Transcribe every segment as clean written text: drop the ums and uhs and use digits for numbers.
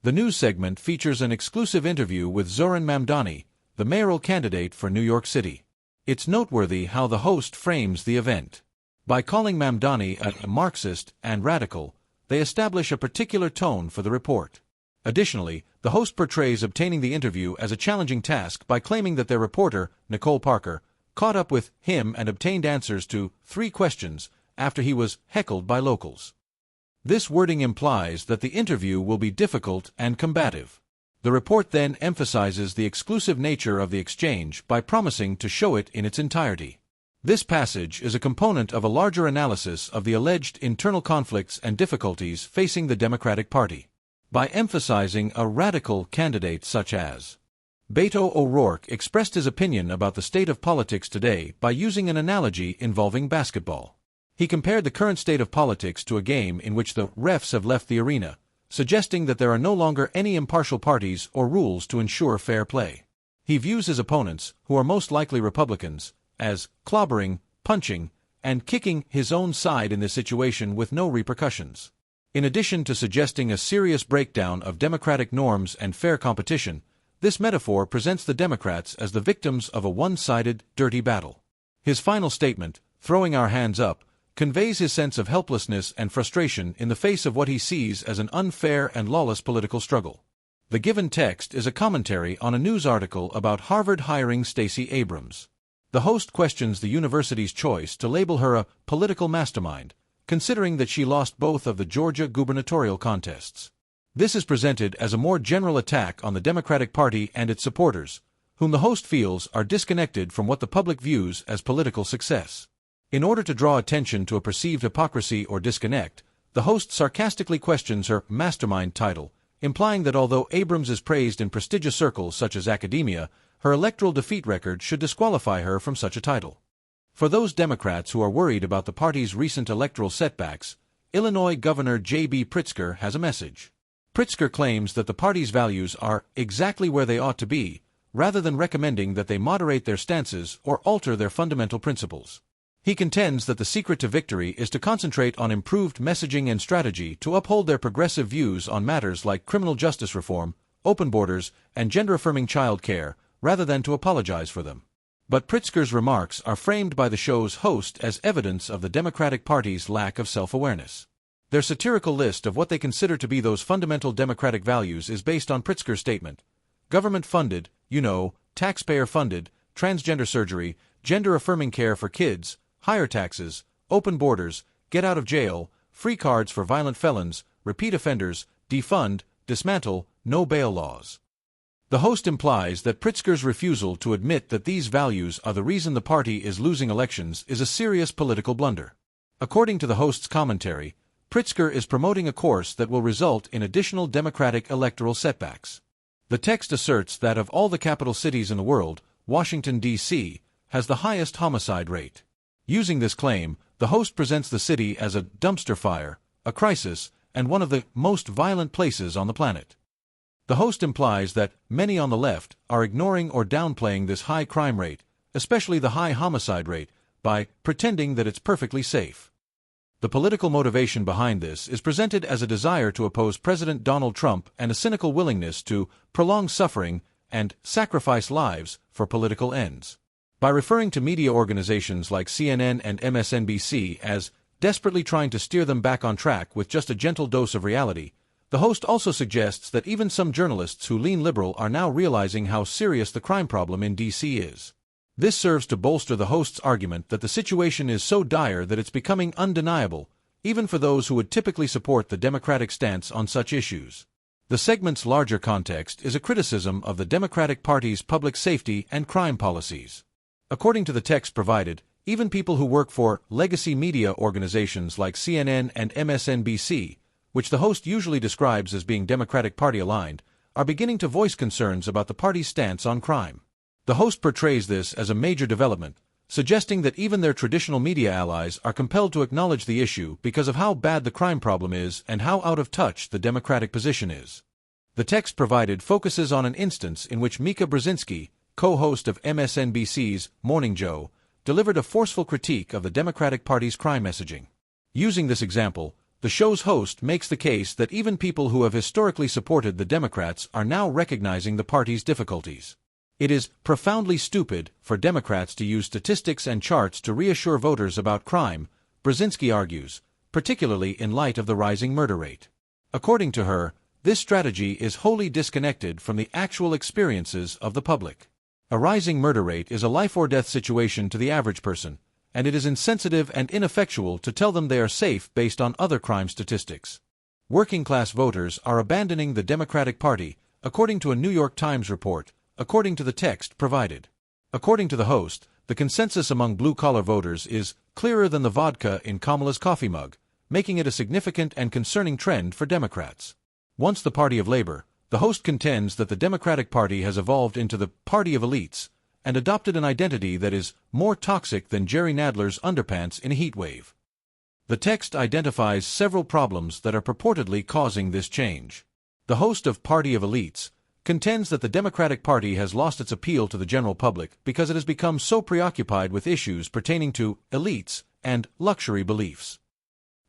The news segment features an exclusive interview with Zoran Mamdani, the mayoral candidate for New York City. It's noteworthy how the host frames the event. By calling Mamdani a Marxist and radical, they establish a particular tone for the report. Additionally, the host portrays obtaining the interview as a challenging task by claiming that their reporter, Nicole Parker, caught up with him and obtained answers to 3 questions after he was heckled by locals. This wording implies that the interview will be difficult and combative. The report then emphasizes the exclusive nature of the exchange by promising to show it in its entirety. This passage is a component of a larger analysis of the alleged internal conflicts and difficulties facing the Democratic Party. By emphasizing a radical candidate such as Beto O'Rourke expressed his opinion about the state of politics today by using an analogy involving basketball. He compared the current state of politics to a game in which the refs have left the arena, suggesting that there are no longer any impartial parties or rules to ensure fair play. He views his opponents, who are most likely Republicans, as clobbering, punching, and kicking his own side in this situation with no repercussions. In addition to suggesting a serious breakdown of democratic norms and fair competition, this metaphor presents the Democrats as the victims of a one-sided, dirty battle. His final statement, throwing our hands up, conveys his sense of helplessness and frustration in the face of what he sees as an unfair and lawless political struggle. The given text is a commentary on a news article about Harvard hiring Stacey Abrams. The host questions the university's choice to label her a political mastermind, considering that she lost both of the Georgia gubernatorial contests. This is presented as a more general attack on the Democratic Party and its supporters, whom the host feels are disconnected from what the public views as political success. In order to draw attention to a perceived hypocrisy or disconnect, the host sarcastically questions her mastermind title, implying that although Abrams is praised in prestigious circles such as academia, her electoral defeat record should disqualify her from such a title. For those Democrats who are worried about the party's recent electoral setbacks, Illinois Governor J.B. Pritzker has a message. Pritzker claims that the party's values are exactly where they ought to be, rather than recommending that they moderate their stances or alter their fundamental principles. He contends that the secret to victory is to concentrate on improved messaging and strategy to uphold their progressive views on matters like criminal justice reform, open borders, and gender-affirming child care, rather than to apologize for them. But Pritzker's remarks are framed by the show's host as evidence of the Democratic Party's lack of self-awareness. Their satirical list of what they consider to be those fundamental democratic values is based on Pritzker's statement: government-funded, taxpayer-funded, transgender surgery, gender-affirming care for kids, higher taxes, open borders, get out of jail, free cards for violent felons, repeat offenders, defund, dismantle, no bail laws. The host implies that Pritzker's refusal to admit that these values are the reason the party is losing elections is a serious political blunder. According to the host's commentary, Pritzker is promoting a course that will result in additional Democratic electoral setbacks. The text asserts that of all the capital cities in the world, Washington, D.C., has the highest homicide rate. Using this claim, the host presents the city as a dumpster fire, a crisis, and one of the most violent places on the planet. The host implies that many on the left are ignoring or downplaying this high crime rate, especially the high homicide rate, by pretending that it's perfectly safe. The political motivation behind this is presented as a desire to oppose President Donald Trump and a cynical willingness to prolong suffering and sacrifice lives for political ends. By referring to media organizations like CNN and MSNBC as desperately trying to steer them back on track with just a gentle dose of reality, the host also suggests that even some journalists who lean liberal are now realizing how serious the crime problem in D.C. is. This serves to bolster the host's argument that the situation is so dire that it's becoming undeniable, even for those who would typically support the Democratic stance on such issues. The segment's larger context is a criticism of the Democratic Party's public safety and crime policies. According to the text provided, even people who work for legacy media organizations like CNN and MSNBC, which the host usually describes as being Democratic Party aligned, are beginning to voice concerns about the party's stance on crime. The host portrays this as a major development, suggesting that even their traditional media allies are compelled to acknowledge the issue because of how bad the crime problem is and how out of touch the Democratic position is. The text provided focuses on an instance in which Mika Brzezinski, co-host of MSNBC's Morning Joe, delivered a forceful critique of the Democratic Party's crime messaging. Using this example, the The show's host makes the case that even people who have historically supported the Democrats are now recognizing the party's difficulties. It is profoundly stupid for Democrats to use statistics and charts to reassure voters about crime, Brzezinski argues, particularly in light of the rising murder rate. According to her, this strategy is wholly disconnected from the actual experiences of the public. A rising murder rate is a life-or-death situation to the average person, and it is insensitive and ineffectual to tell them they are safe based on other crime statistics. Working-class voters are abandoning the Democratic Party, according to a New York Times report, according to the text provided. According to the host, the consensus among blue-collar voters is clearer than the vodka in Kamala's coffee mug, making it a significant and concerning trend for Democrats. Once the Party of Labor, the host contends that the Democratic Party has evolved into the party of elites and adopted an identity that is more toxic than Jerry Nadler's underpants in a heat wave. The text identifies several problems that are purportedly causing this change. The host of Party of Elites contends that the Democratic Party has lost its appeal to the general public because it has become so preoccupied with issues pertaining to elites and luxury beliefs.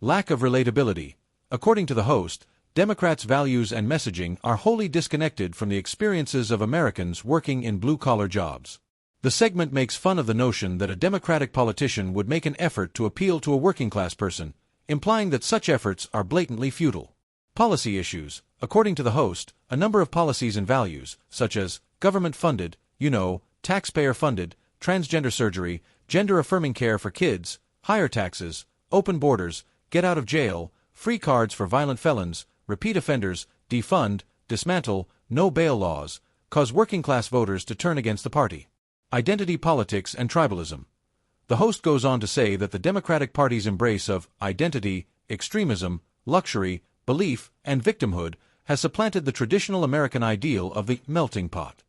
Lack of relatability. According to the host, Democrats' values and messaging are wholly disconnected from the experiences of Americans working in blue-collar jobs. The segment makes fun of the notion that a Democratic politician would make an effort to appeal to a working-class person, implying that such efforts are blatantly futile. Policy issues. According to the host, a number of policies and values, such as government-funded, taxpayer-funded, transgender surgery, gender-affirming care for kids, higher taxes, open borders, get out of jail, free cards for violent felons, repeat offenders, defund, dismantle, no bail laws, cause working-class voters to turn against the party. Identity politics and tribalism. The host goes on to say that the Democratic Party's embrace of identity, extremism, luxury, belief, and victimhood has supplanted the traditional American ideal of the melting pot.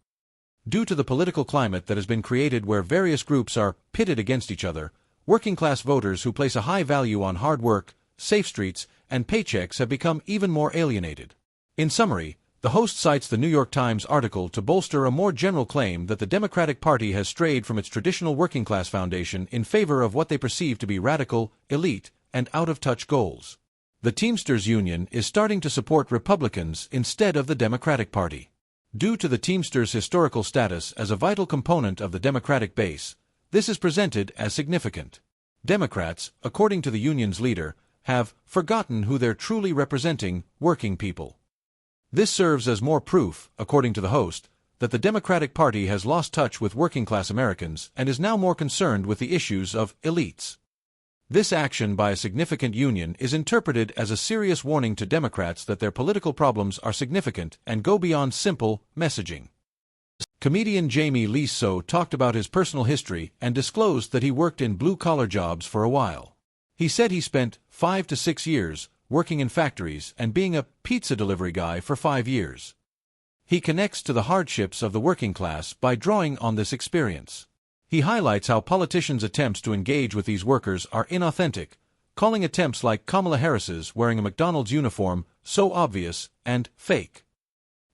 Due to the political climate that has been created where various groups are pitted against each other, working-class voters who place a high value on hard work, safe streets, and paychecks have become even more alienated. In summary, the host cites the New York Times article to bolster a more general claim that the Democratic Party has strayed from its traditional working-class foundation in favor of what they perceive to be radical, elite, and out-of-touch goals. The Teamsters Union is starting to support Republicans instead of the Democratic Party. Due to the Teamsters' historical status as a vital component of the Democratic base, this is presented as significant. Democrats, according to the union's leader, have forgotten who they're truly representing: working people. This serves as more proof, according to the host, that the Democratic Party has lost touch with working-class Americans and is now more concerned with the issues of elites. This action by a significant union is interpreted as a serious warning to Democrats that their political problems are significant and go beyond simple messaging. Comedian Jamie Lee So talked about his personal history and disclosed that he worked in blue-collar jobs for a while. He said he spent 5 to 6 years working in factories and being a pizza delivery guy for 5 years. He connects to the hardships of the working class by drawing on this experience. He highlights how politicians' attempts to engage with these workers are inauthentic, calling attempts like Kamala Harris's wearing a McDonald's uniform so obvious and fake.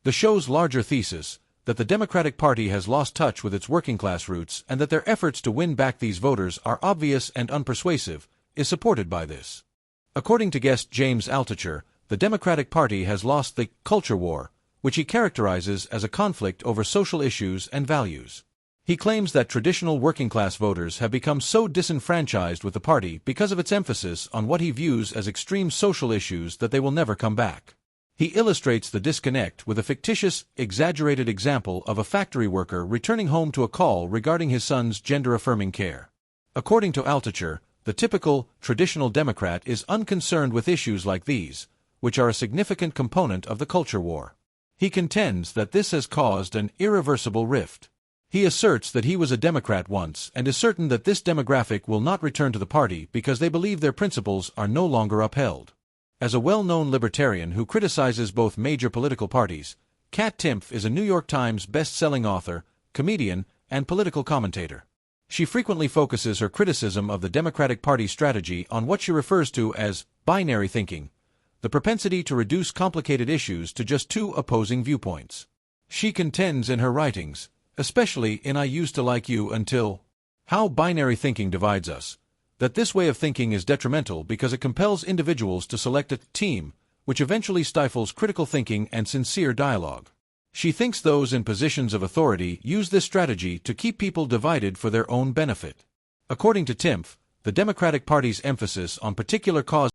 The show's larger thesis, that the Democratic Party has lost touch with its working-class roots and that their efforts to win back these voters are obvious and unpersuasive, is supported by this. According to guest James Altucher, the Democratic Party has lost the culture war, which he characterizes as a conflict over social issues and values. He claims that traditional working-class voters have become so disenfranchised with the party because of its emphasis on what he views as extreme social issues that they will never come back. He illustrates the disconnect with a fictitious, exaggerated example of a factory worker returning home to a call regarding his son's gender-affirming care. According to Altucher, the typical, traditional Democrat is unconcerned with issues like these, which are a significant component of the culture war. He contends that this has caused an irreversible rift. He asserts that he was a Democrat once and is certain that this demographic will not return to the party because they believe their principles are no longer upheld. As a well-known libertarian who criticizes both major political parties, Kat Timpf is a New York Times best-selling author, comedian, and political commentator. She frequently focuses her criticism of the Democratic Party's strategy on what she refers to as binary thinking, the propensity to reduce complicated issues to just two opposing viewpoints. She contends in her writings, especially in I Used to Like You Until, how binary thinking divides us, that this way of thinking is detrimental because it compels individuals to select a team, which eventually stifles critical thinking and sincere dialogue. She thinks those in positions of authority use this strategy to keep people divided for their own benefit. According to Timpf, the Democratic Party's emphasis on particular causes